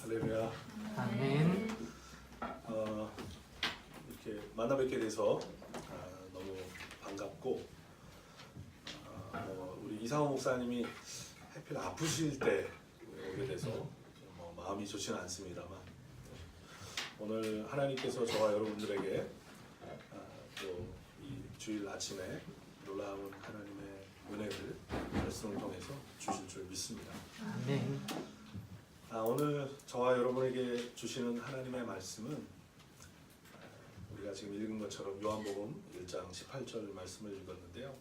할렐루야. 아멘. 이렇게 만나 뵙게 돼서 너무 반갑고 우리 이상호 목사님이 하필 아프실 때 오게 돼서 마음이 좋지는 않습니다만 오늘 하나님께서 저와 여러분들에게 또 이 주일 아침에 놀라운 하나님의 은혜를 말씀을 통해서 주실 줄 믿습니다. 아멘. 오늘 저와 여러분에게 주시는 하나님의 말씀은 우리가 지금 읽은 것처럼 요한복음 1장 18절 말씀을 읽었는데요.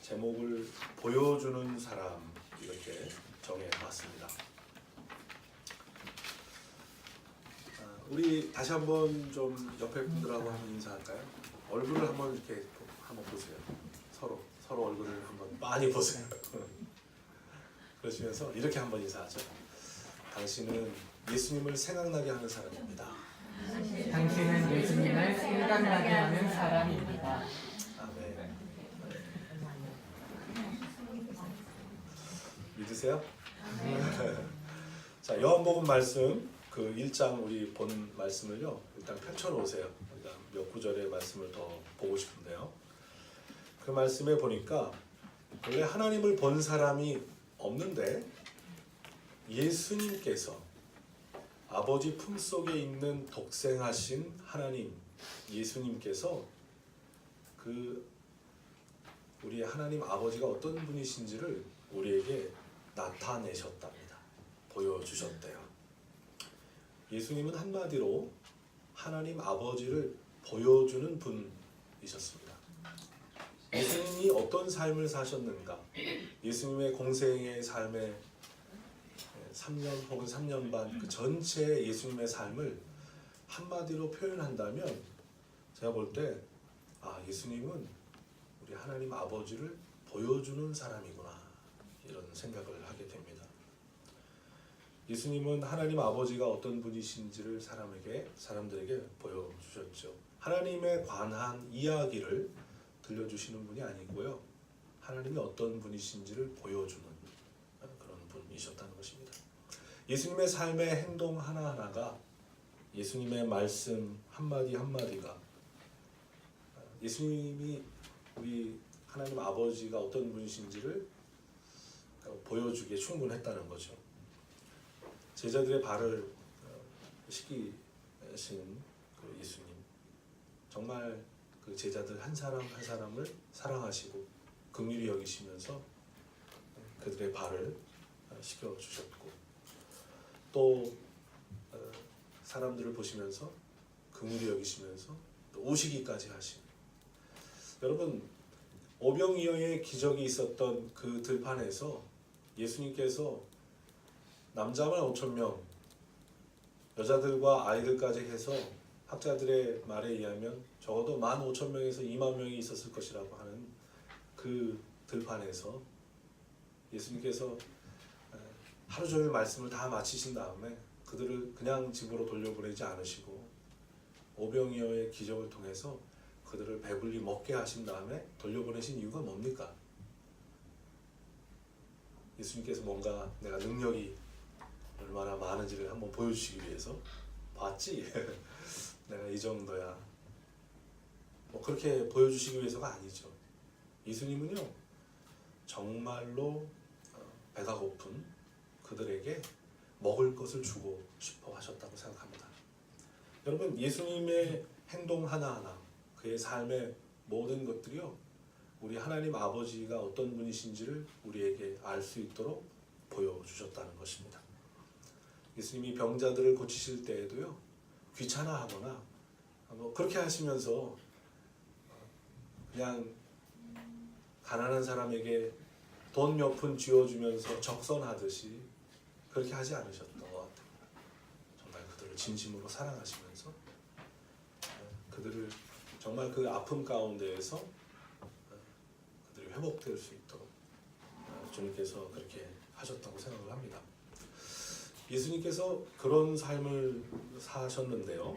제목을 보여주는 사람 이렇게 정해봤습니다. 우리 다시 한번 좀 옆에 분들하고 한번 인사할까요? 얼굴을 한번 이렇게 한번 보세요. 서로 얼굴을 한번 많이 보세요. 그러시면서 이렇게 한번 인사하죠. 당신은 예수님을 생각나게 하는 사람입니다. 당신은 예수님을 생각나게 하는 사람입니다. 아멘. 믿으세요? 자, 요한복음 말씀 그 1장 우리 본 말씀을요. 일단 펼쳐놓으세요. 일단 몇 구절의 말씀을 더 보고 싶은데요. 그 말씀에 보니까 원래 하나님을 본 사람이 없는데 예수님께서 아버지 품속에 있는 독생하신 하나님 예수님께서 그 우리 하나님 아버지가 어떤 분이신지를 우리에게 나타내셨답니다. 보여주셨대요. 예수님은 한마디로 하나님 아버지를 보여주는 분이셨습니다. 예수님이 어떤 삶을 사셨는가? 예수님의 공생의 삶의 3년 혹은 3년 반 그 전체 예수님의 삶을 한마디로 표현한다면 제가 볼 때 예수님은 우리 하나님 아버지를 보여주는 사람이구나 이런 생각을 하게 됩니다. 예수님은 하나님 아버지가 어떤 분이신지를 사람들에게 보여주셨죠. 하나님에 관한 이야기를 들려주시는 분이 아니고요. 하나님이 어떤 분이신지를 보여주는 그런 분이셨다는 것입니다. 예수님의 삶의 행동 하나하나가 예수님의 말씀 한마디 한마디가 예수님이 우리 하나님 아버지가 어떤 분이신지를 보여주기에 충분했다는 거죠. 제자들의 발을 씻기신 그 예수님 정말 그 제자들 한 사람 한 사람을 사랑하시고 긍휼히 여기시면서 그들의 발을 씻겨주셨고 또 사람들을 보시면서 긍휼히 여기시면서 또 오시기까지 하신 여러분 오병이어의 기적이 있었던 그 들판에서 예수님께서 남자만 5,000명 여자들과 아이들까지 해서 학자들의 말에 의하면 적어도 15,000명에서 20,000명이 있었을 것이라고 하는 그 들판에서 예수님께서 하루 종일 말씀을 다 마치신 다음에 그들을 그냥 집으로 돌려보내지 않으시고 오병이어의 기적을 통해서 그들을 배불리 먹게 하신 다음에 돌려보내신 이유가 뭡니까? 예수님께서 뭔가 내가 능력이 얼마나 많은지를 한번 보여주시기 위해서 봤지? 내가 이 정도야 그렇게 보여주시기 위해서가 아니죠. 예수님은요 정말로 배가 고픈 그들에게 먹을 것을 주고 싶어 하셨다고 생각합니다. 여러분 예수님의 행동 하나하나 그의 삶의 모든 것들이요 우리 하나님 아버지가 어떤 분이신지를 우리에게 알 수 있도록 보여주셨다는 것입니다. 예수님이 병자들을 고치실 때에도요 귀찮아하거나 그렇게 하시면서 그냥 가난한 사람에게 돈 몇 푼 쥐어주면서 적선하듯이 그렇게 하지 않으셨던 것 같아요. 정말 그들을 진심으로 사랑하시면서 그들을 정말 그 아픔 가운데에서 그들이 회복될 수 있도록 주님께서 그렇게 하셨다고 생각을 합니다. 예수님께서 그런 삶을 사셨는데요.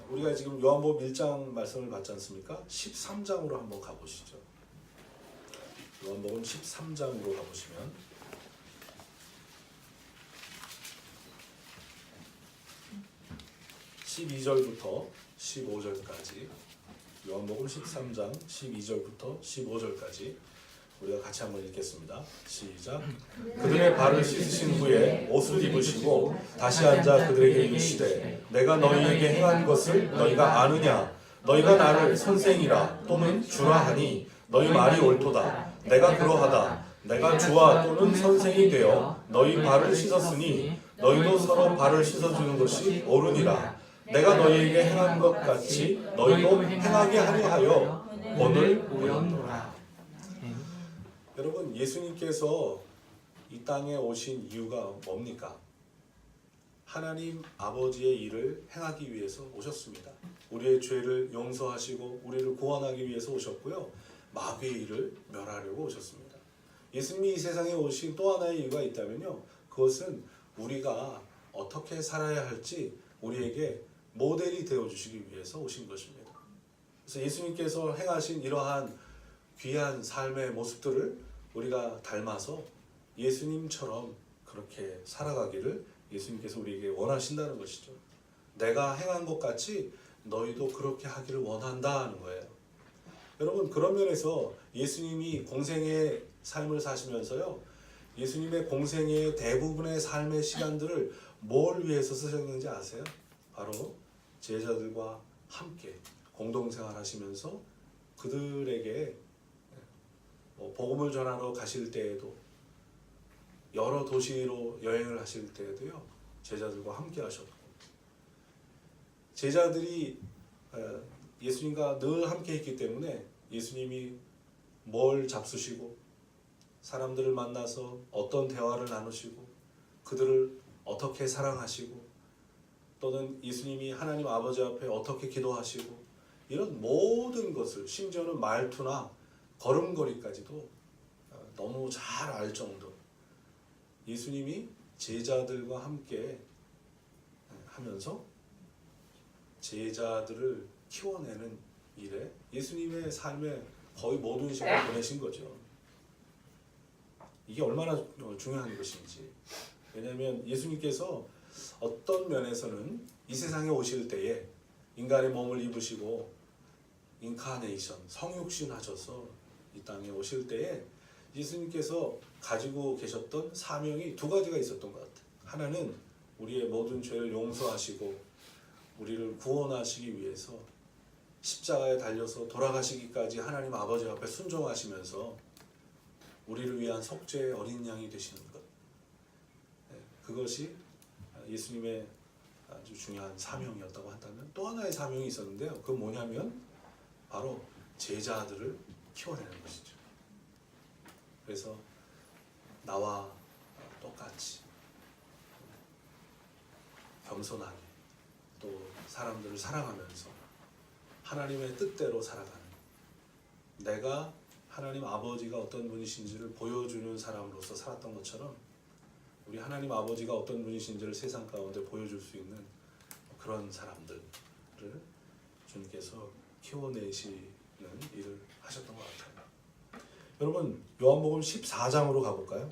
우리가 지금 요한복음 1장 말씀을 봤지 않습니까? 13장으로 한번 가보시죠. 요한복음 13장으로 가보시면 12절부터 15절까지, 요한복음 13장 12절부터 15절까지 우리가 같이 한번 읽겠습니다. 시작. 그들의 발을 씻으신 후에 옷을 입으시고 다시 앉아 그들에게 이르시되 내가 너희에게 행한 것을 너희가 아느냐? 너희가 나를 선생이라 또는 주라 하니 너희 말이 옳도다. 내가 그러하다. 내가 주와 또는 선생이 되어 너희 발을 씻었으니 너희도 서로 발을 씻어주는 것이 옳으니라. 내가 너희에게 행한 것 같이 너희도 행하게 하려 하여 오늘 보였노라. 여러분, 예수님께서 이 땅에 오신 이유가 뭡니까? 하나님 아버지의 일을 행하기 위해서 오셨습니다. 우리의 죄를 용서하시고 우리를 구원하기 위해서 오셨고요. 마귀의 일을 멸하려고 오셨습니다. 예수님이 이 세상에 오신 또 하나의 이유가 있다면요. 그것은 우리가 어떻게 살아야 할지 우리에게 모델이 되어주시기 위해서 오신 것입니다. 그래서 예수님께서 행하신 이러한 귀한 삶의 모습들을 우리가 닮아서 예수님처럼 그렇게 살아가기를 예수님께서 우리에게 원하신다는 것이죠. 내가 행한 것 같이 너희도 그렇게 하기를 원한다는 거예요. 여러분, 그런 면에서 예수님이 공생의 삶을 사시면서요, 예수님의 공생의 대부분의 삶의 시간들을 뭘 위해서 쓰셨는지 아세요? 바로 제자들과 함께 공동생활 하시면서 그들에게 복음을 전하러 가실 때에도, 여러 도시로 여행을 하실 때에도요, 제자들과 함께 하셨고, 제자들이 예수님과 늘 함께 했기 때문에 예수님이 뭘 잡수시고 사람들을 만나서 어떤 대화를 나누시고 그들을 어떻게 사랑하시고 또는 예수님이 하나님 아버지 앞에 어떻게 기도하시고 이런 모든 것을, 심지어는 말투나 걸음걸이까지도 너무 잘 알 정도로 예수님이 제자들과 함께 하면서 제자들을 키워내는 일에 예수님의 삶의 거의 모든 시간을 보내신 거죠. 이게 얼마나 중요한 것인지. 왜냐하면 예수님께서 어떤 면에서는 이 세상에 오실 때에 인간의 몸을 입으시고 인카네이션, 성육신 하셔서 이 땅에 오실 때에 예수님께서 가지고 계셨던 사명이 두 가지가 있었던 것 같아요. 하나는 우리의 모든 죄를 용서하시고 우리를 구원하시기 위해서 십자가에 달려서 돌아가시기까지 하나님 아버지 앞에 순종하시면서 우리를 위한 속죄의 어린 양이 되시는 것, 그것이 예수님의 아주 중요한 사명이었다고 한다면, 또 하나의 사명이 있었는데요. 그건 뭐냐면 바로 제자들을 키워내는 것이죠. 그래서 나와 똑같이 겸손하게 또 사람들을 사랑하면서 하나님의 뜻대로 살아가는, 내가 하나님 아버지가 어떤 분이신지를 보여주는 사람으로서 살았던 것처럼 우리 하나님 아버지가 어떤 분이신지를 세상 가운데 보여줄 수 있는 그런 사람들을 주님께서 키워내시는 일을 하셨던 것 같아요. 여러분, 요한복음 14장으로 가볼까요?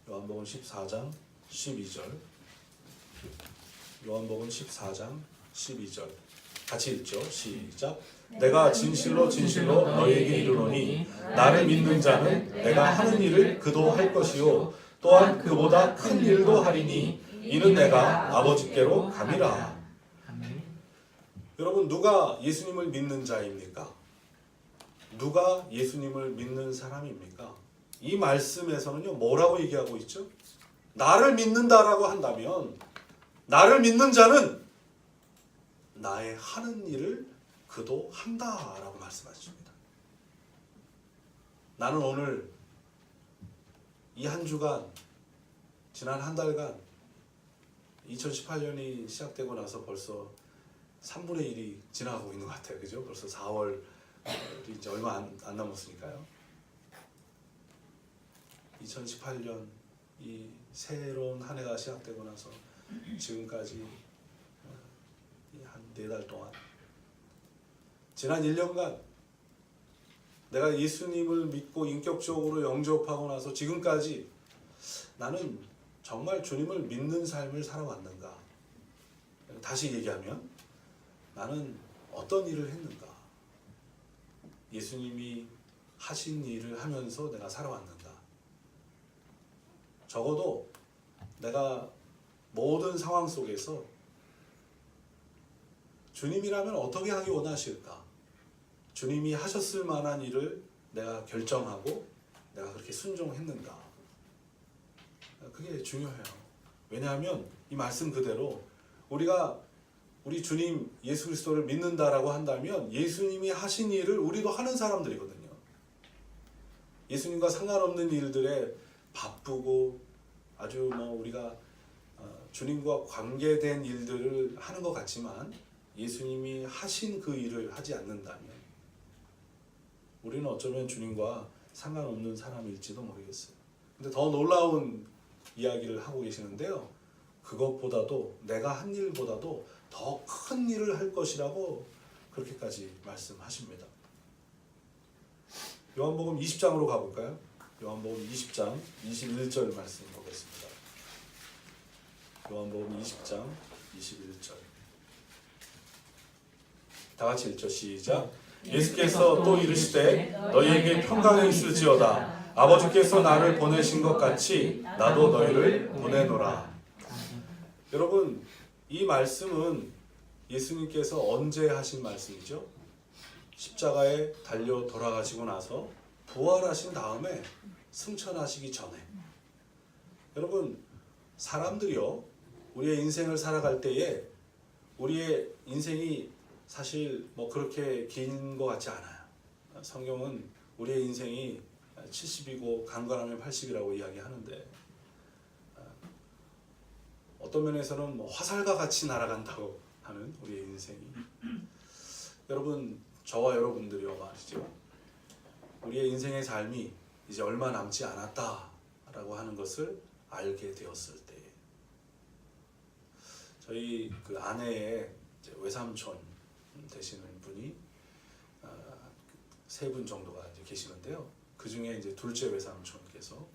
요한복음 14장 12절. 요한복음 14장 12절 같이 읽죠. 시작. 내가 진실로 진실로 너희에게 이르노니 나를 믿는 자는 내가 하는 일을 그도 할 것이요 또한 그보다 큰 일도 하리니 이는 내가 아버지께로 감이라. 여러분, 누가 예수님을 믿는 자입니까? 누가 예수님을 믿는 사람입니까? 이 말씀에서는요, 뭐라고 얘기하고 있죠? 나를 믿는다라고 한다면, 나를 믿는 자는 나의 하는 일을 그도 한다라고 말씀하십니다. 나는 오늘 이 한 주간, 지난 한 달간 2018년이 시작되고 나서 벌써 3분의 1이 지나가고 있는 것 같아요. 그죠? 벌써 4월이 이제 얼마 안 남았으니까요. 2018년 이 새로운 한 해가 시작되고 나서 지금까지 한 4달 동안, 지난 1년간 내가 예수님을 믿고 인격적으로 영접하고 나서 지금까지 나는 정말 주님을 믿는 삶을 살아왔는가? 다시 얘기하면 나는 어떤 일을 했는가? 예수님이 하신 일을 하면서 내가 살아왔는가? 적어도 내가 모든 상황 속에서 주님이라면 어떻게 하기 원하실까? 주님이 하셨을 만한 일을 내가 결정하고 내가 그렇게 순종했는가? 그게 중요해요. 왜냐하면 이 말씀 그대로 우리가 우리 주님 예수 그리스도를 믿는다라고 한다면 예수님이 하신 일을 우리도 하는 사람들이거든요. 예수님과 상관없는 일들에 바쁘고 아주 우리가 주님과 관계된 일들을 하는 것 같지만 예수님이 하신 그 일을 하지 않는다면 우리는 어쩌면 주님과 상관없는 사람일지도 모르겠어요. 근데 더 놀라운 이야기를 하고 계시는데요. 그것보다도 내가 한 일보다도 더 큰 일을 할 것이라고 그렇게까지 말씀하십니다. 요한복음 20장으로 가볼까요? 요한복음 20장 21절 말씀 보겠습니다. 요한복음 20장 21절 다 같이 읽죠. 시작. 예수께서 또 이르시되 너희에게 평강이 있을지어다. 아버지께서 나를 보내신 것 같이 나도 너희를 보내노라. 여러분, 이 말씀은 예수님께서 언제 하신 말씀이죠? 십자가에 달려 돌아가시고 나서 부활하신 다음에 승천하시기 전에. 여러분, 사람들이요, 우리의 인생을 살아갈 때에 우리의 인생이 사실 그렇게 긴 것 같지 않아요. 성경은 우리의 인생이 70이고 강건하면 80이라고 이야기하는데 어떤 면에서는 화살과 같이 날아간다고 하는 우리의 인생이. 여러분, 저와 여러분들이요 말이죠. 우리의 인생의 삶이 이제 얼마 남지 않았다라고 하는 것을 알게 되었을 때, 저희 그 아내의 외삼촌 되시는 분이 세 분 정도가 이제 계시는데요. 그 중에 이제 둘째 외삼촌께서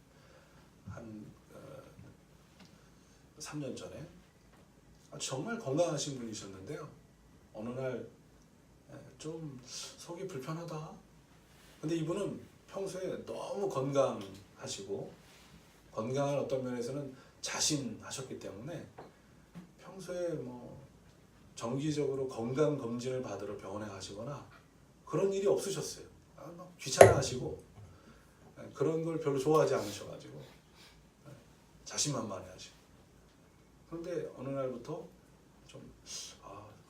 한 3년 전에 정말 건강하신 분이셨는데요. 어느 날 좀 속이 불편하다. 근데 이분은 평소에 너무 건강하시고 건강한 어떤 면에서는 자신하셨기 때문에 평소에 정기적으로 건강 검진을 받으러 병원에 가시거나 그런 일이 없으셨어요. 귀찮아하시고 그런 걸 별로 좋아하지 않으셔가지고 자신만만해하시고. 그런데 어느 날부터 좀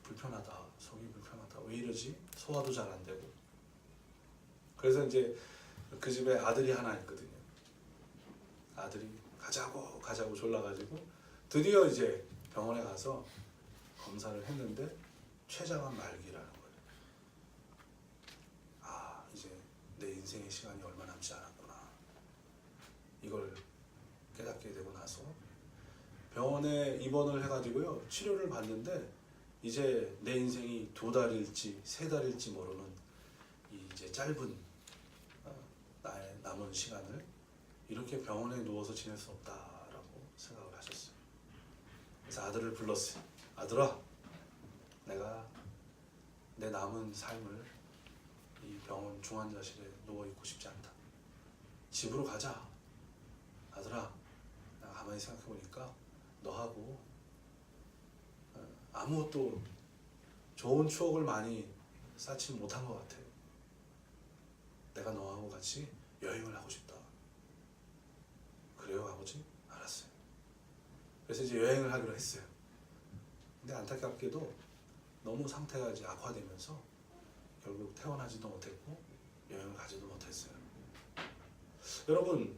불편하다, 속이 불편하다, 왜 이러지? 소화도 잘 안 되고. 그래서 이제 그 집에 아들이 하나 있거든요. 아들이 가자고 졸라가지고 드디어 이제 병원에 가서 검사를 했는데 췌장암 말기라는 거예요. 이제 내 인생의 시간이 얼마 남지 않았구나. 이걸 깨닫게 되고 나서 병원에 입원을 해가지고요 치료를 받는데 이제 내 인생이 2달일지 3달일지 모르는 이 이제 짧은 나의 남은 시간을 이렇게 병원에 누워서 지낼 수 없다라고 생각을 하셨어요. 그래서 아들을 불렀어요. 아들아, 내가 내 남은 삶을 이 병원 중환자실에 누워있고 싶지 않다. 집으로 가자. 아들아, 내가 가만히 생각해보니까 너하고 아무것도 좋은 추억을 많이 쌓지 못한 것 같아. 내가 너하고 같이 여행을 하고 싶다. 그래요, 아버지? 알았어요. 그래서 이제 여행을 하기로 했어요. 근데 안타깝게도 너무 상태가 이제 악화되면서 결국 퇴원하지도 못했고 여행을 가지도 못했어요. 여러분,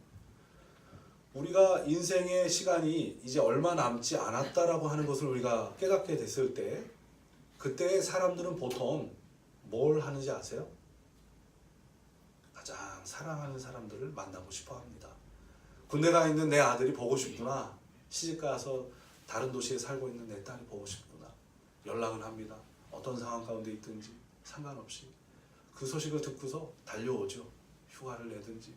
우리가 인생의 시간이 이제 얼마 남지 않았다라고 하는 것을 우리가 깨닫게 됐을 때, 그때 사람들은 보통 뭘 하는지 아세요? 가장 사랑하는 사람들을 만나고 싶어 합니다. 군대 가 있는 내 아들이 보고 싶구나. 시집 가서 다른 도시에 살고 있는 내 딸이 보고 싶구나. 연락을 합니다. 어떤 상황 가운데 있든지 상관없이 그 소식을 듣고서 달려오죠. 휴가를 내든지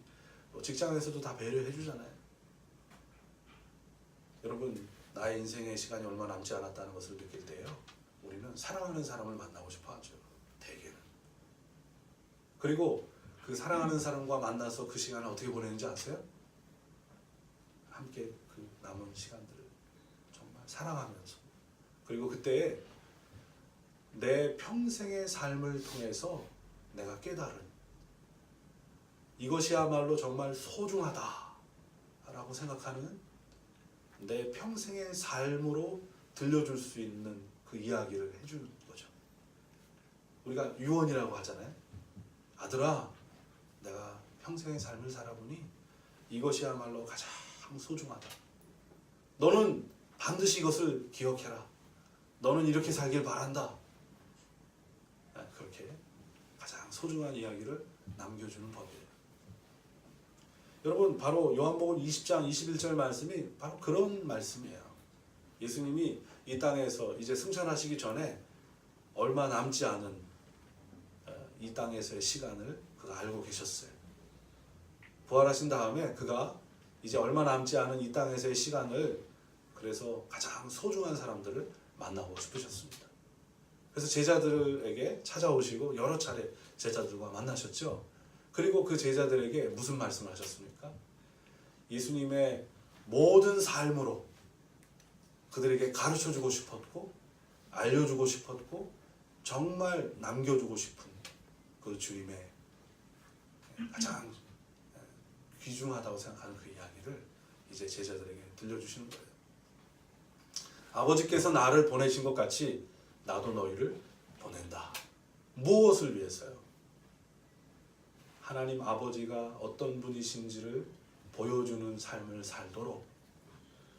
직장에서도 다 배려해 주잖아요. 여러분, 나의 인생의 시간이 얼마 남지 않았다는 것을 느낄 때요, 우리는 하면 사랑하는 사람을 만나고 싶어 하죠. 대개는. 그리고 그 사랑하는 사람과 만나서 그 시간을 어떻게 보내는지 아세요? 함께 그 남은 시간들을 정말 사랑하면서, 그리고 그때 내 평생의 삶을 통해서 내가 깨달은 이것이야말로 정말 소중하다라고 생각하는 내 평생의 삶으로 들려줄 수 있는 그 이야기를 해주는 거죠. 우리가 유언이라고 하잖아요. 아들아, 내가 평생의 삶을 살아보니 이것이야말로 가장 소중하다. 너는 반드시 이것을 기억해라. 너는 이렇게 살길 바란다. 그렇게 가장 소중한 이야기를 남겨주는 법이에요. 여러분, 바로 요한복음 20장 21절 말씀이 바로 그런 말씀이에요. 예수님이 이 땅에서 이제 승천하시기 전에 얼마 남지 않은 이 땅에서의 시간을 그가 알고 계셨어요. 부활하신 다음에 그가 이제 얼마 남지 않은 이 땅에서의 시간을 그래서 가장 소중한 사람들을 만나고 싶으셨습니다. 그래서 제자들에게 찾아오시고 여러 차례 제자들과 만나셨죠. 그리고 그 제자들에게 무슨 말씀을 하셨습니까? 예수님의 모든 삶으로 그들에게 가르쳐주고 싶었고 알려주고 싶었고 정말 남겨주고 싶은 그 주님의 가장 귀중하다고 생각하는 그 이야기를 이제 제자들에게 들려주시는 거예요. 아버지께서 나를 보내신 것 같이 나도 너희를 보낸다. 무엇을 위해서요? 하나님 아버지가 어떤 분이신지를 보여주는 삶을 살도록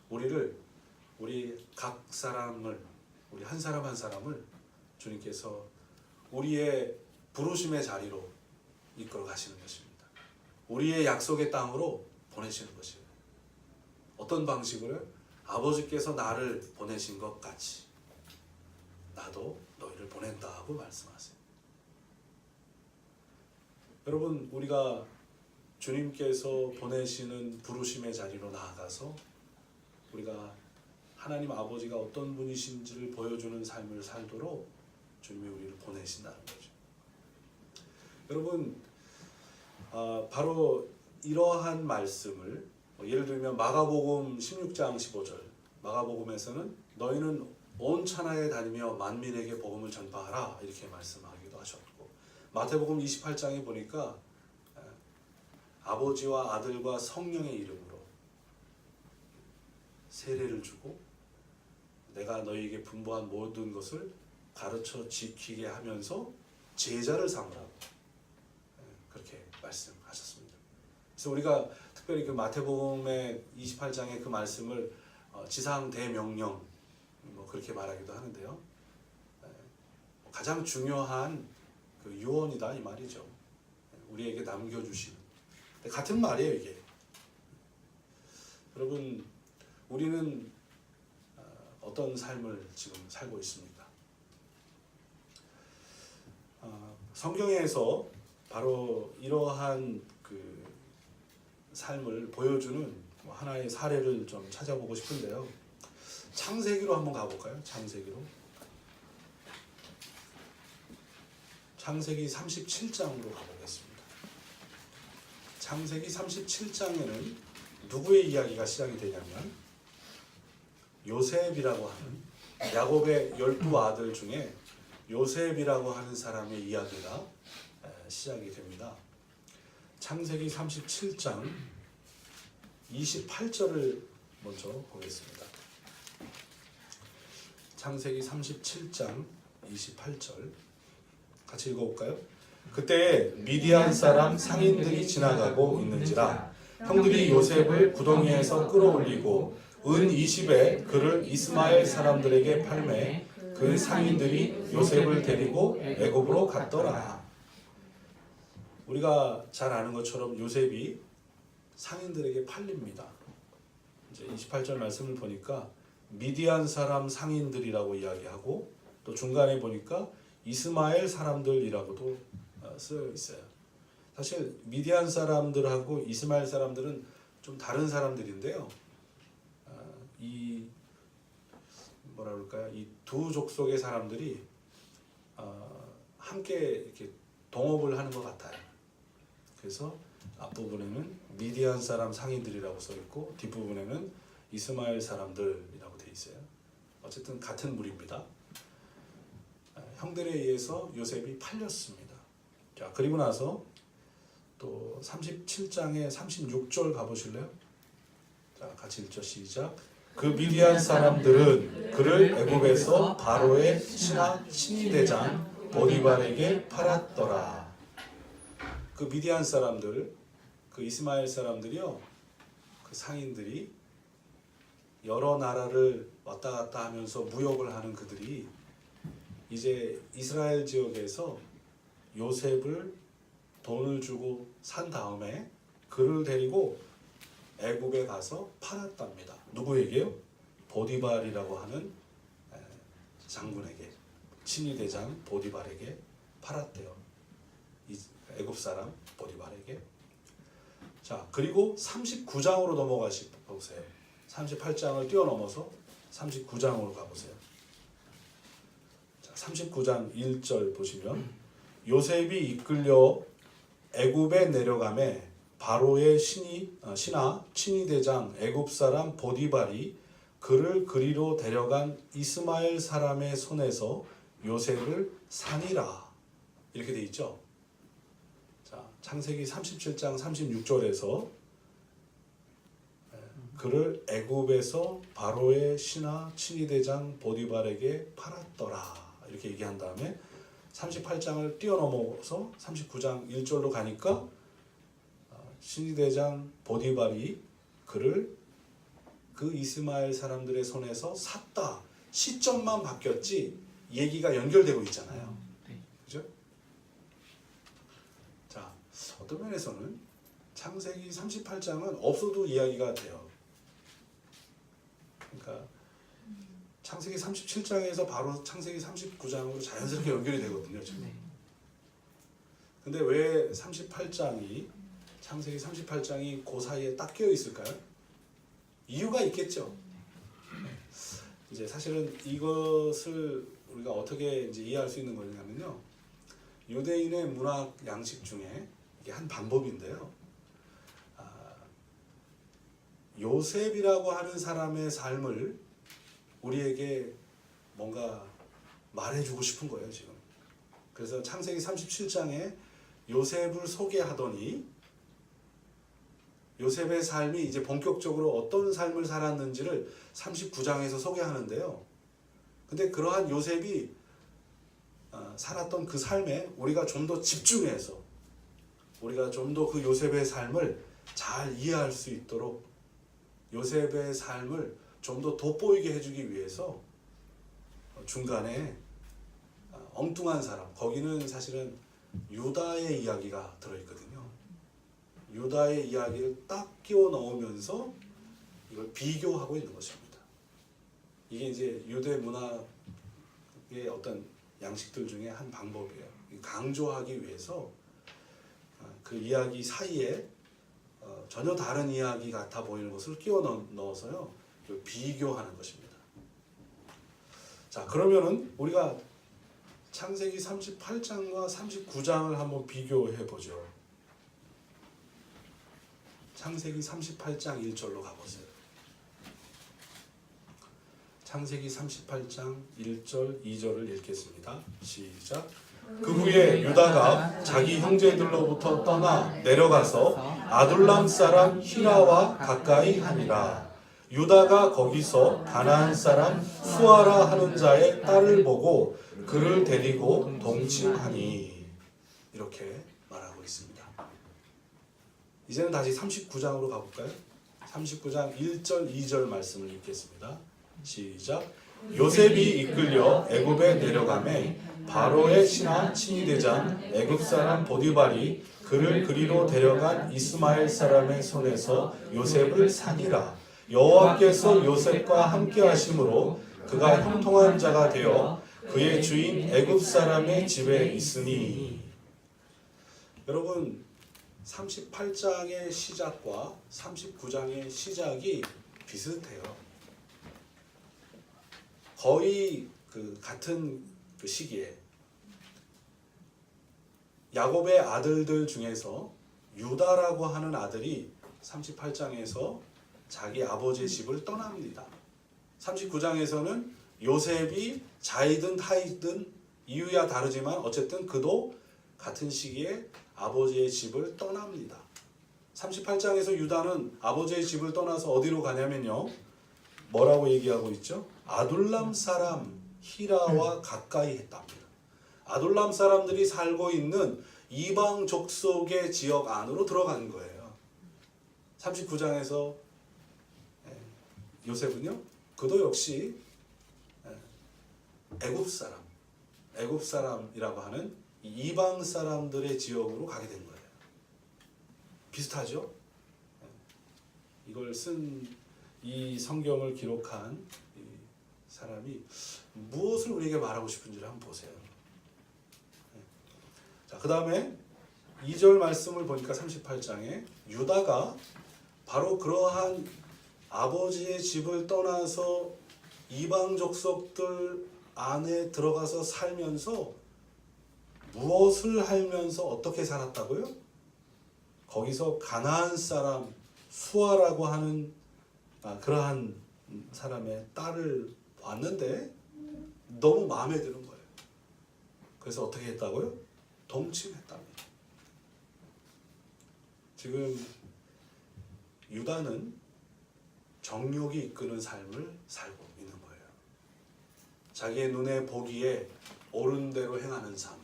우리 각 사람을, 우리 한 사람 한 사람을 주님께서 우리의 부르심의 자리로 이끌어 가시는 것입니다. 우리의 약속의 땅으로 보내시는 것이에요. 어떤 방식으로? 아버지께서 나를 보내신 것 같이 나도 너희를 보낸다고 말씀하세요. 여러분, 우리가 주님께서 보내시는 부르심의 자리로 나아가서 우리가 하나님 아버지가 어떤 분이신지를 보여주는 삶을 살도록 주님이 우리를 보내신다는 거죠. 여러분, 바로 이러한 말씀을 예를 들면 마가복음 16장 15절, 마가복음에서는 너희는 온 천하에 다니며 만민에게 복음을 전파하라 이렇게 말씀하기도 하셨고, 마태복음 28장에 보니까 아버지와 아들과 성령의 이름으로 세례를 주고 내가 너희에게 분부한 모든 것을 가르쳐 지키게 하면서 제자를 삼으라고 그렇게 말씀하셨습니다. 그래서 우리가 특별히 그 마태복음의 28장의 그 말씀을 지상 대명령 그렇게 말하기도 하는데요. 가장 중요한 그 유언이다 이 말이죠. 우리에게 남겨주신 같은 말이에요 이게. 여러분, 우리는 어떤 삶을 지금 살고 있습니까? 성경에서 바로 이러한 그 삶을 보여주는 하나의 사례를 좀 찾아보고 싶은데요. 창세기로 한번 가볼까요? 창세기로. 창세기 37장으로 가보겠습니다. 창세기 37장에는 누구의 이야기가 시작이 되냐면 요셉이라고 하는 야곱의 12아들 중에 요셉이라고 하는 사람의 이야기가 시작이 됩니다. 창세기 37장 28절을 먼저 보겠습니다. 창세기 37장 28절 같이 읽어볼까요? 그때 미디안 사람 상인들이 지나가고 있는지라 형들이 요셉을 구덩이에서 끌어올리고 은 20에 그를 이스마엘 사람들에게 팔매 그 상인들이 요셉을 데리고 애굽으로 갔더라. 우리가 잘 아는 것처럼 요셉이 상인들에게 팔립니다. 이제 28절 말씀을 보니까 미디안 사람 상인들이라고 이야기하고 또 중간에 보니까 이스마엘 사람들이라고도 쓰여 있어요. 사실 미디안 사람들하고 이스마엘 사람들은 좀 다른 사람들인데요. 뭐라 그럴까요? 이 두 족속의 사람들이 함께 이렇게 동업을 하는 것 같아요. 그래서 앞부분에는 미디안 사람 상인들이라고 써 있고 뒷부분에는 이스마엘 사람들이라고 돼 있어요. 어쨌든 같은 무리입니다. 형들에 의해서 요셉이 팔렸습니다. 자, 그리고 나서 또 37장에 36절 가보실래요? 자, 같이 읽죠. 시작. 그 미디안 사람들은 그를 애굽에서 바로의 신하 친위대장 보디발에게 팔았더라. 그 미디안 사람들, 그 이스마엘 사람들이요, 그 상인들이 여러 나라를 왔다 갔다 하면서 무역을 하는 그들이 이제 이스라엘 지역에서 요셉을 돈을 주고 산 다음에 그를 데리고 애굽에 가서 팔았답니다. 누구에게요? 보디발이라고 하는 장군에게, 친위대장 보디발에게 팔았대요. 애굽 사람 보디발에게. 자, 그리고 39장으로 넘어가보세요. 38장을 뛰어넘어서 39장으로 가보세요. 자, 39장 1절 보시면 요셉이 이끌려 애굽에 내려가매 바로의 신하 친위대장 애굽 사람 보디발이 그를 그리로 데려간 이스마엘 사람의 손에서 요셉을 사니라. 이렇게 돼 있죠. 자, 창세기 37장 36절에서 그를 애굽에서 바로의 신하 친위대장 보디발에게 팔았더라. 이렇게 얘기한 다음에 38장을 뛰어넘어서 39장 1절로 가니까 친위대장 보디발이 그를 그 이스마엘 사람들의 손에서 샀다. 시점만 바뀌었지 얘기가 연결되고 있잖아요. 그죠? 자, 어떤 면에서는 창세기 38장은 없어도 이야기가 돼요. 그러니까 창세기 37장에서 바로 창세기 39장으로 자연스럽게 연결이 되거든요. 지금. 근데 왜 38장이 창세기 38장이 그 사이에 딱 끼어 있을까요? 이유가 있겠죠. 이제 사실은 이것을 우리가 어떻게 이제 이해할 수 있는 거냐면요. 유대인의 문학 양식 중에 이게 한 방법인데요. 요셉이라고 하는 사람의 삶을 우리에게 뭔가 말해주고 싶은 거예요, 지금. 그래서 창세기 37장에 요셉을 소개하더니 요셉의 삶이 이제 본격적으로 어떤 삶을 살았는지를 39장에서 소개하는데요. 근데 그러한 요셉이 살았던 그 삶에 우리가 좀 더 집중해서 우리가 좀 더 그 요셉의 삶을 잘 이해할 수 있도록 요셉의 삶을 좀 더 돋보이게 해주기 위해서 중간에 엉뚱한 사람, 거기는 사실은 유다의 이야기가 들어있거든요. 유다의 이야기를 딱 끼워 넣으면서 이걸 비교하고 있는 것입니다. 이게 이제 유대 문학의 어떤 양식들 중에 한 방법이에요. 강조하기 위해서 그 이야기 사이에 전혀 다른 이야기 같아 보이는 것을 끼워 넣어서요, 비교하는 것입니다. 자, 그러면은 우리가 창세기 38장과 39장을 한번 비교해 보죠. 창세기 38장 1절로 가보세요. 창세기 38장 1절 2절을 읽겠습니다. 시작. 그 후에 유다가 자기 형제들로부터 떠나 내려가서 아둘람 사람 히라와 가까이 하니라. 유다가 거기서 가나안 사람 수아라 하는 자의 딸을 보고 그를 데리고 동침하니. 이렇게 말하고 있습니다. 이제는 다시 39장으로 가볼까요? 39장 1절 2절 말씀을 읽겠습니다. 시작. 요셉이 이끌려 애굽에 내려가매 바로의 신하 친위대장 애굽 사람 보디발이 그를 그리로 데려간 이스마엘 사람의 손에서 요셉을 사니라. 여호와께서 요셉과 함께 하심으로 그가 형통한 자가 되어 그의 주인 애굽 사람의 집에 있으니. 여러분, 38장의 시작과 39장의 시작이 비슷해요. 거의 그 같은 그 시기에 야곱의 아들들 중에서 유다라고 하는 아들이 38장에서 자기 아버지의 집을 떠납니다. 39장에서는 요셉이 자이든 타이든 이유야 다르지만 어쨌든 그도 같은 시기에 아버지의 집을 떠납니다. 38장에서 유다는 아버지의 집을 떠나서 어디로 가냐면요. 뭐라고 얘기하고 있죠? 아둘람 사람 히라와 가까이 했답니다. 아둘람 사람들이 살고 있는 이방 족속의 지역 안으로 들어간 거예요. 39장에서 요셉은요. 그도 역시 애굽 사람이라고 하는 이방 사람들의 지역으로 가게 된 거예요. 비슷하죠? 이걸 쓴 이 성경을 기록한 이 사람이 무엇을 우리에게 말하고 싶은지를 한번 보세요. 자, 그 다음에 2절 말씀을 보니까 38장에 유다가 바로 그러한 아버지의 집을 떠나서 이방 족속들 안에 들어가서 살면서 무엇을 하면서 어떻게 살았다고요? 거기서 가나안 사람 수아라고 하는 그러한 사람의 딸을 봤는데 너무 마음에 드는 거예요. 그래서 어떻게 했다고요? 동침했답니다. 지금 유다는 정욕이 이끄는 삶을 살고 있는 거예요. 자기의 눈에 보기에 옳은 대로 행하는 삶.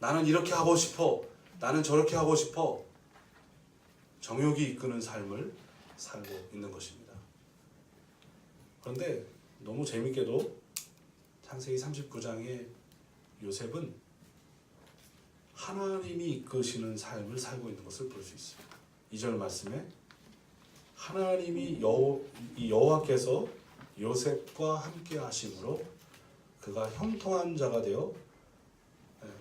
나는 이렇게 하고 싶어. 나는 저렇게 하고 싶어. 정욕이 이끄는 삶을 살고 있는 것입니다. 그런데 너무 재밌게도 창세기 39장의 요셉은 하나님이 이끄시는 삶을 살고 있는 것을 볼 수 있어요. 2절 말씀에 하나님이 여호와께서 요셉과 함께 하심으로 그가 형통한 자가 되어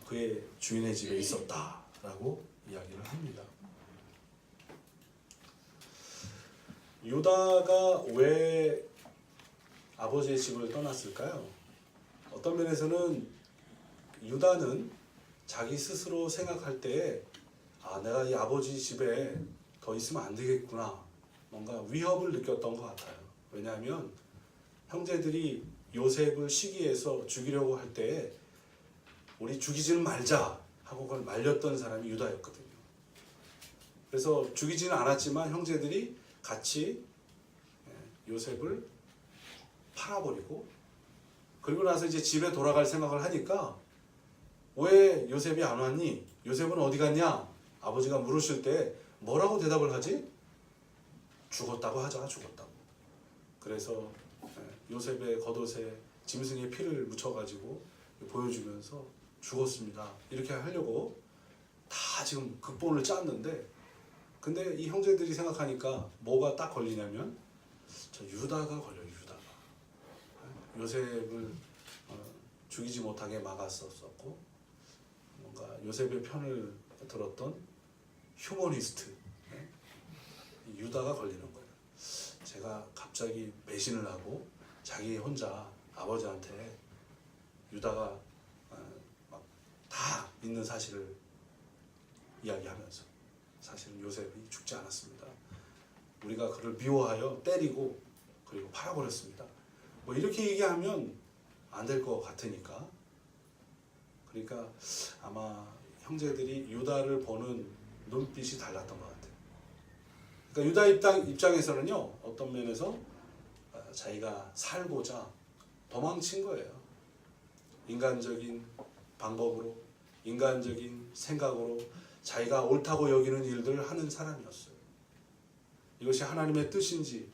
그의 주인의 집에 있었다라고 이야기를 합니다. 유다가 왜 아버지의 집을 떠났을까요? 어떤 면에서는 유다는 자기 스스로 생각할 때에 내가 이 아버지 집에 더 있으면 안 되겠구나. 뭔가 위협을 느꼈던 것 같아요. 왜냐하면 형제들이 요셉을 시기해서 죽이려고 할 때에 우리 죽이지는 말자 하고 그걸 말렸던 사람이 유다였거든요. 그래서 죽이지는 않았지만 형제들이 같이 요셉을 팔아버리고 그리고 나서 이제 집에 돌아갈 생각을 하니까 왜 요셉이 안 왔니? 요셉은 어디 갔냐? 아버지가 물으실 때 뭐라고 대답을 하지? 죽었다고 하자. 죽었다고. 그래서 요셉의 겉옷에 짐승의 피를 묻혀가지고 보여주면서 죽었습니다. 이렇게 하려고 다 지금 극본을 짰는데 근데 이 형제들이 생각하니까 뭐가 딱 걸리냐면 저 유다가 걸려요. 유다가. 요셉을 죽이지 못하게 막았었고 뭔가 요셉의 편을 들었던 휴머니스트 유다가 걸리는 거예요. 제가 갑자기 배신을 하고 자기 혼자 아버지한테 유다가 막 다 있는 사실을 이야기하면서 사실은 요셉이 죽지 않았습니다. 우리가 그를 미워하여 때리고 그리고 팔아버렸습니다. 뭐 이렇게 얘기하면 안 될 것 같으니까 그러니까 아마 형제들이 유다를 보는 눈빛이 달랐던 것 같아요. 그러니까 유다 입장에서는요 어떤 면에서 자기가 살고자 도망친 거예요. 인간적인 방법으로 인간적인 생각으로 자기가 옳다고 여기는 일들을 하는 사람이었어요. 이것이 하나님의 뜻인지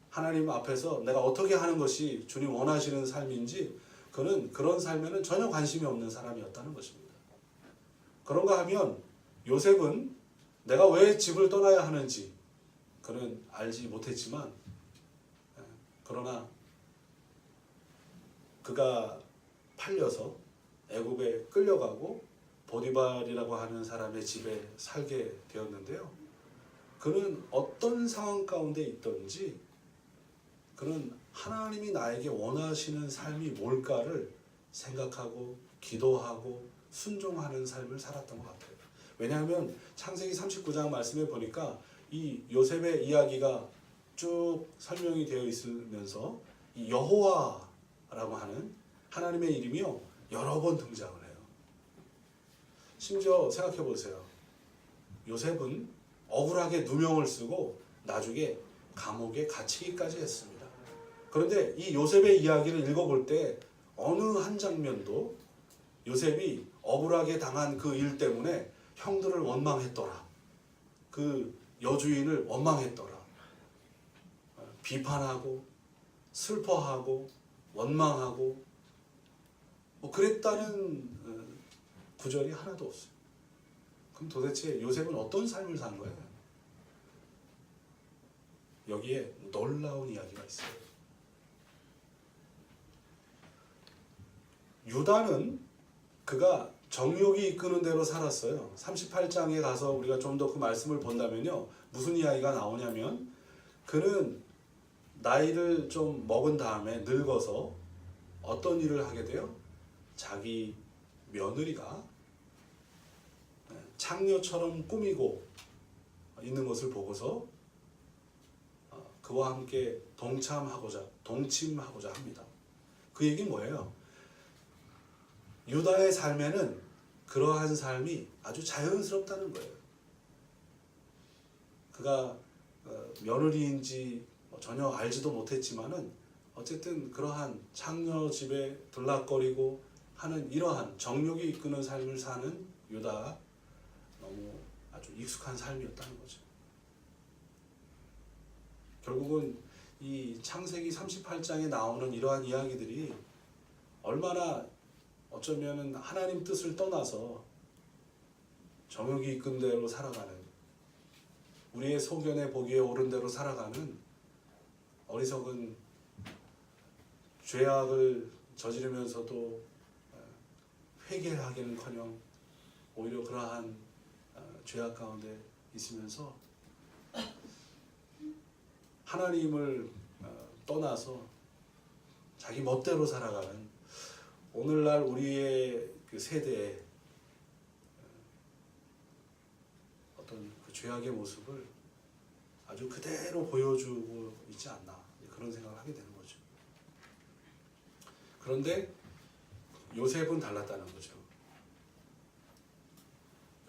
하나님 앞에서 내가 어떻게 하는 것이 주님 원하시는 삶인지 그는 그런 삶에는 전혀 관심이 없는 사람이었다는 것입니다. 그런가 하면 요셉은 내가 왜 집을 떠나야 하는지 그는 알지 못했지만 그러나 그가 팔려서 애굽에 끌려가고 보디발이라고 하는 사람의 집에 살게 되었는데요. 그는 어떤 상황 가운데 있든지 그는 하나님이 나에게 원하시는 삶이 뭘까를 생각하고 기도하고 순종하는 삶을 살았던 것 같아요. 왜냐하면 창세기 39장 말씀에 보니까 이 요셉의 이야기가 쭉 설명이 되어 있으면서 이 여호와라고 하는 하나님의 이름이요 여러 번 등장을 해요. 심지어 생각해 보세요. 요셉은 억울하게 누명을 쓰고 나중에 감옥에 갇히기까지 했습니다. 그런데 이 요셉의 이야기를 읽어볼 때 어느 한 장면도 요셉이 억울하게 당한 그 일 때문에 형들을 원망했더라. 그 여주인을 원망했더라. 비판하고 슬퍼하고 원망하고 뭐 그랬다는 구절이 하나도 없어요. 그럼 도대체 요셉은 어떤 삶을 산 거예요? 여기에 놀라운 이야기가 있어요. 유다는 그가 정욕이 이끄는 대로 살았어요. 38장에 가서 우리가 좀 더 그 말씀을 본다면요. 무슨 이야기가 나오냐면 그는 나이를 좀 먹은 다음에 늙어서 어떤 일을 하게 돼요? 자기 며느리가 창녀처럼 꾸미고 있는 것을 보고서 그와 함께 동침하고자 합니다. 그 얘기는 뭐예요? 유다의 삶에는 그러한 삶이 아주 자연스럽다는 거예요. 그가 며느리인지 전혀 알지도 못했지만은 어쨌든 그러한 창녀 집에 들락거리고 하는 이러한 정욕이 이끄는 삶을 사는 유다, 너무 아주 익숙한 삶이었다는 거죠. 결국은 이 창세기 38장에 나오는 이러한 이야기들이 얼마나 어쩌면은 하나님 뜻을 떠나서 정욕이 이끈 대로 살아가는, 우리의 소견에 보기에 옳은 대로 살아가는 어리석은 죄악을 저지르면서도 회개하기는커녕 오히려 그러한 죄악 가운데 있으면서 하나님을 떠나서 자기 멋대로 살아가는 오늘날 우리의 그 세대의 어떤 그 죄악의 모습을 아주 그대로 보여주고 있지 않나, 그런 생각을 하게 되는 거죠. 그런데 요셉은 달랐다는 거죠.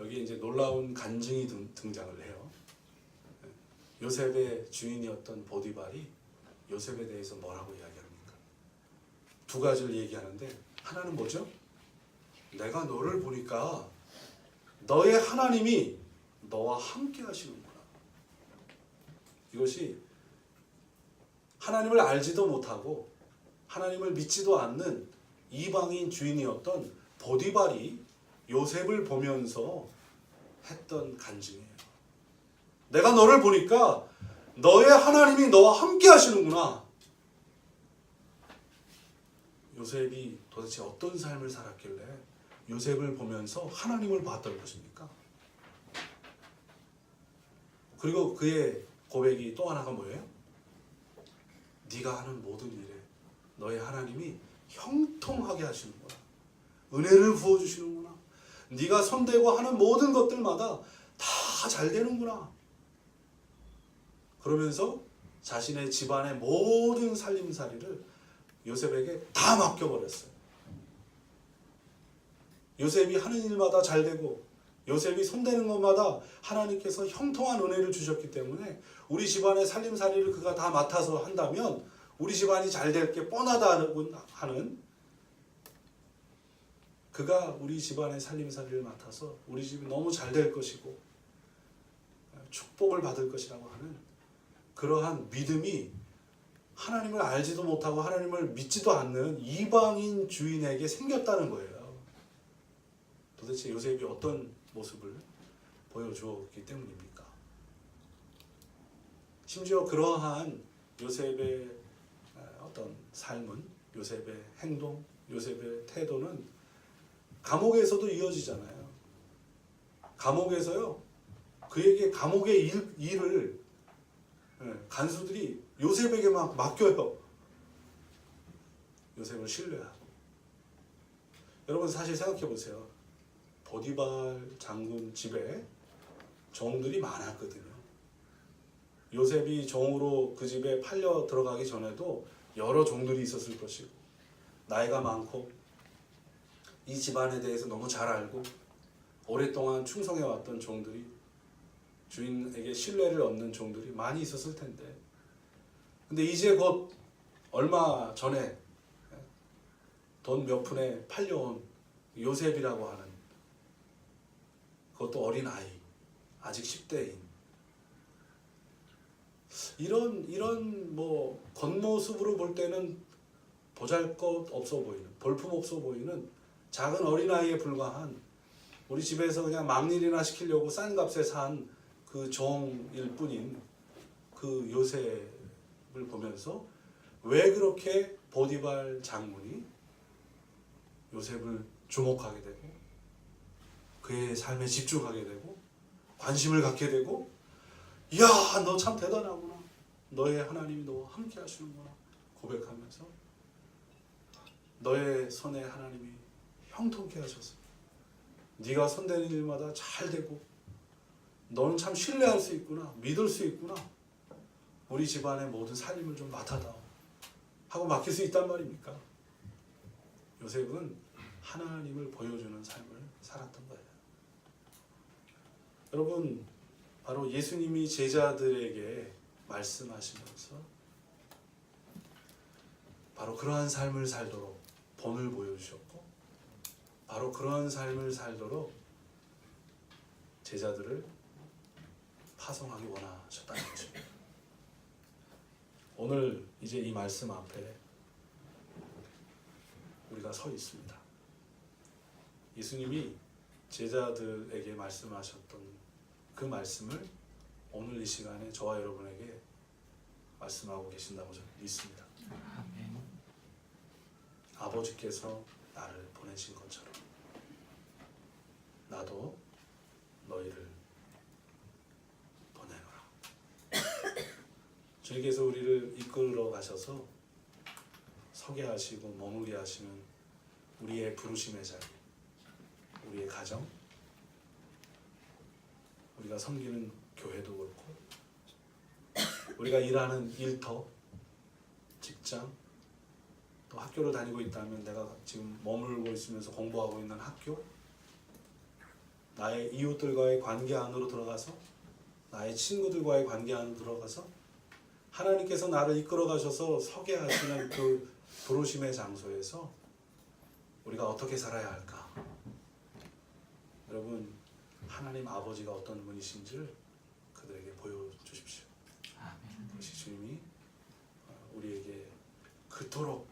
여기 이제 놀라운 간증이 등장을 해요. 요셉의 주인이었던 보디발이 요셉에 대해서 뭐라고 이야기합니까? 두 가지를 얘기하는데 하나는 뭐죠? 내가 너를 보니까 너의 하나님이 너와 함께 하시는구나. 이것이 하나님을 알지도 못하고 하나님을 믿지도 않는 이방인 주인이었던 보디발이 요셉을 보면서 했던 간증이에요. 내가 너를 보니까 너의 하나님이 너와 함께 하시는구나. 요셉이 도대체 어떤 삶을 살았길래 요셉을 보면서 하나님을 봤던 것입니까? 그리고 그의 고백이 또 하나가 뭐예요? 네가 하는 모든 일에 너의 하나님이 형통하게 하시는구나. 은혜를 부어주시는구나. 네가 손대고 하는 모든 것들마다 다 잘 되는구나. 그러면서 자신의 집안의 모든 살림살이를 요셉에게 다 맡겨버렸어요. 요셉이 하는 일마다 잘 되고 요셉이 손대는 것마다 하나님께서 형통한 은혜를 주셨기 때문에 우리 집안의 살림살이를 그가 다 맡아서 한다면 우리 집안이 잘 될 게 뻔하다고 하는, 그가 우리 집안의 살림살이를 맡아서 우리 집이 너무 잘 될 것이고 축복을 받을 것이라고 하는 그러한 믿음이 하나님을 알지도 못하고 하나님을 믿지도 않는 이방인 주인에게 생겼다는 거예요. 도대체 요셉이 어떤 모습을 보여주었기 때문입니까? 심지어 그러한 요셉의 어떤 삶은, 요셉의 행동, 요셉의 태도는 감옥에서도 이어지잖아요. 감옥에서요, 그에게 감옥의 일을 간수들이 요셉에게 막 맡겨요. 요셉을 신뢰하고. 여러분 사실 생각해 보세요. 보디발 장군 집에 종들이 많았거든요. 요셉이 종으로 그 집에 팔려 들어가기 전에도 여러 종들이 있었을 것이고, 나이가 많고 이 집안에 대해서 너무 잘 알고 오랫동안 충성해 왔던 종들이, 주인에게 신뢰를 얻는 종들이 많이 있었을 텐데, 근데 이제 곧 얼마 전에 돈 몇 푼에 팔려온 요셉이라고 하는, 그것도 어린 아이, 아직 10대인, 이런 뭐 겉모습으로 볼 때는 보잘것없어 보이는, 볼품없어 보이는 작은 어린아이에 불과한, 우리 집에서 그냥 막일이나 시키려고 싼 값에 산 그 종일 뿐인 그 요셉을 보면서 왜 그렇게 보디발 장군이 요셉을 주목하게 되고 그의 삶에 집중하게 되고 관심을 갖게 되고, 이야 너 참 대단하구나, 너의 하나님이 너와 함께 하시는구나 고백하면서 너의 손에 하나님이 형통케 하셔서 네가 손대는 일마다 잘 되고 너는 참 신뢰할 수 있구나, 믿을 수 있구나, 우리 집안의 모든 살림을 좀 맡아다오 하고 맡길 수 있단 말입니까? 요셉은 하나님을 보여주는 삶을 살았던 거예요. 여러분, 바로 예수님이 제자들에게 말씀하시면서 바로 그러한 삶을 살도록 본을 보여주셨고, 바로 그러한 삶을 살도록 제자들을 파송하기 원하셨다는 거죠. 오늘 이제 이 말씀 앞에 우리가 서 있습니다. 예수님이 제자들에게 말씀하셨던 그 말씀을 오늘 이 시간에 저와 여러분에게 말씀하고 계신다고 저는 믿습니다. 아멘. 아버지께서 나를 보내신 것처럼 나도 너희를 보내노라. 주님께서 우리를 이끌어 가셔서 서게 하시고 머물게 하시는 우리의 부르심의 자리, 우리의 가정, 우리가 섬기는 교회도 그렇고, 우리가 일하는 일터, 직장, 또 학교를 다니고 있다면 내가 지금 머물고 있으면서 공부하고 있는 학교, 나의 이웃들과의 관계 안으로 들어가서, 나의 친구들과의 관계 안으로 들어가서 하나님께서 나를 이끌어 가셔서 서게 하시는 그 부르심의 장소에서 우리가 어떻게 살아야 할까? 여러분, 하나님 아버지가 어떤 분이신지를 그들에게 보여주십시오. 아멘. 그것이 주님이 우리에게 그토록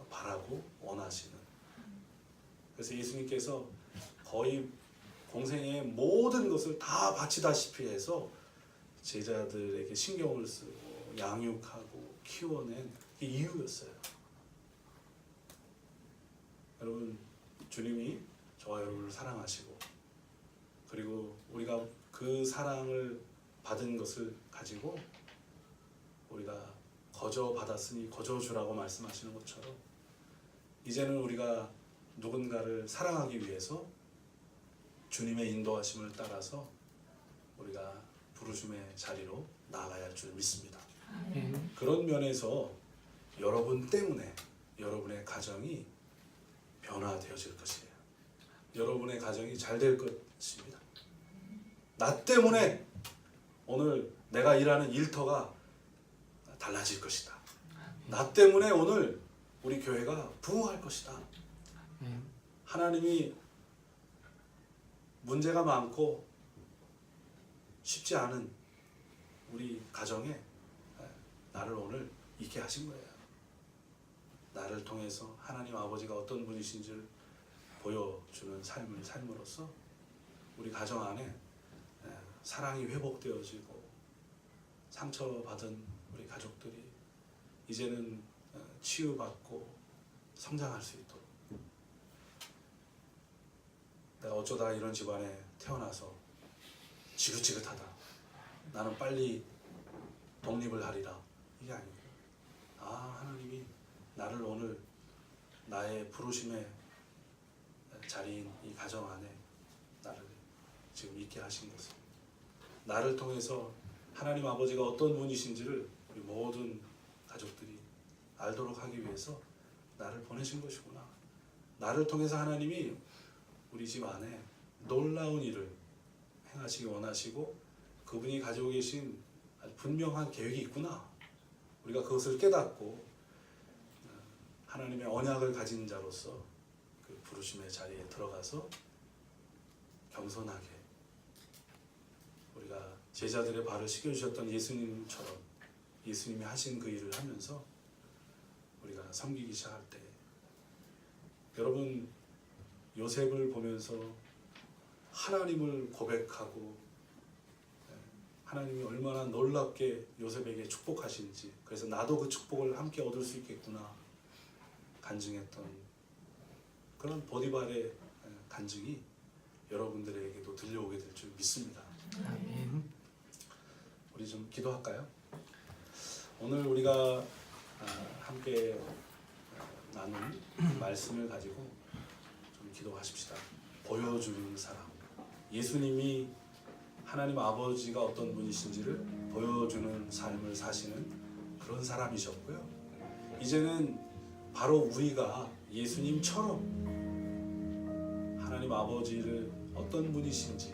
바라고 원하시는. 그래서 예수님께서 거의 공생의 모든 것을 다 바치다시피 해서 제자들에게 신경을 쓰고 양육하고 키워낸 그 이유였어요. 여러분, 주님이 저와 여러분을 사랑하시고, 그리고 우리가 그 사랑을 받은 것을 가지고 우리가 거저 받았으니 거저 주라고 말씀하시는 것처럼, 이제는 우리가 누군가를 사랑하기 위해서 주님의 인도하심을 따라서 우리가 부르심의 자리로 나아가야 할 줄 믿습니다. 아멘. 그런 면에서 여러분 때문에 여러분의 가정이 변화되어질 것이에요. 여러분의 가정이 잘 될 것입니다. 나 때문에 오늘 내가 일하는 일터가 달라질 것이다. 나 때문에 오늘 우리 교회가 부흥할 것이다. 아멘. 하나님이 문제가 많고 쉽지 않은 우리 가정에 나를 오늘 있게 하신 거예요. 나를 통해서 하나님 아버지가 어떤 분이신지를 보여주는 삶을 삶으로써 우리 가정 안에 사랑이 회복되어지고, 상처받은 우리 가족들이 이제는 치유받고 성장할 수 있도록, 내가 어쩌다 이런 집안에 태어나서 지긋지긋하다, 나는 빨리 독립을 하리라, 이게 아니고, 하나님이 나를 오늘 나의 부르심의 자리인 이 가정 안에 나를 지금 있게 하신 것을, 나를 통해서 하나님 아버지가 어떤 분이신지를 우리 모든 가족들이 알도록 하기 위해서 나를 보내신 것이구나. 나를 통해서 하나님이 우리 집 안에 놀라운 일을 행하시기 원하시고 그분이 가지고 계신 아주 분명한 계획이 있구나. 우리가 그것을 깨닫고 하나님의 언약을 가진 자로서 그 부르심의 자리에 들어가서 겸손하게 우리가 제자들의 발을 씻겨주셨던 예수님처럼 예수님이 하신 그 일을 하면서 우리가 섬기기 시작할 때, 여러분 요셉을 보면서 하나님을 고백하고 하나님이 얼마나 놀랍게 요셉에게 축복하신지, 그래서 나도 그 축복을 함께 얻을 수 있겠구나 간증했던 그런 보디발의 간증이 여러분들에게도 들려오게 될 줄 믿습니다. 아멘. 우리 좀 기도할까요? 오늘 우리가 함께 나눈 말씀을 가지고 좀 기도하십시다. 보여주는 사람, 예수님이 하나님 아버지가 어떤 분이신지를 보여주는 삶을 사시는 그런 사람이셨고요. 이제는 바로 우리가 예수님처럼 하나님 아버지를 어떤 분이신지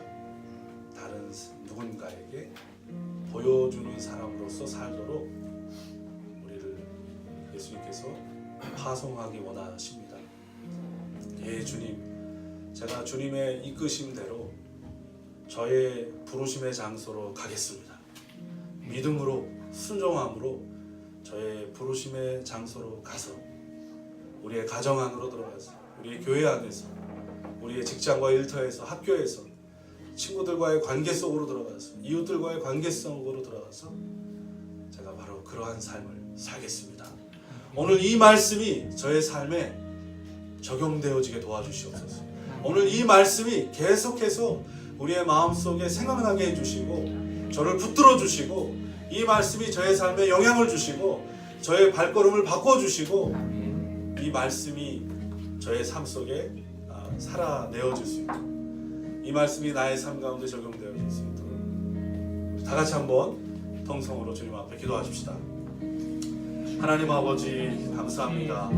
다른 누군가에게 보여주는 사람으로서 살도록 우리를 예수님께서 파송하기 원하십니다. 예, 주님, 제가 주님의 이끄심대로 저의 부르심의 장소로 가겠습니다. 믿음으로, 순종함으로 저의 부르심의 장소로 가서 우리의 가정 안으로 들어가서, 우리의 교회 안에서, 우리의 직장과 일터에서, 학교에서, 친구들과의 관계 속으로 들어가서, 이웃들과의 관계 속으로 들어가서 제가 바로 그러한 삶을 살겠습니다. 오늘 이 말씀이 저의 삶에 적용되어지게 도와주시옵소서. 오늘 이 말씀이 계속해서 우리의 마음속에 생각나게 해주시고 저를 붙들어 주시고 이 말씀이 저의 삶에 영향을 주시고 저의 발걸음을 바꿔주시고 이 말씀이 저의 삶 속에 살아내어질 수 있도록, 이 말씀이 나의 삶 가운데 적용되어질 수 있도록 다 같이 한번 통성으로 주님 앞에 기도하십시다. 하나님 아버지 감사합니다.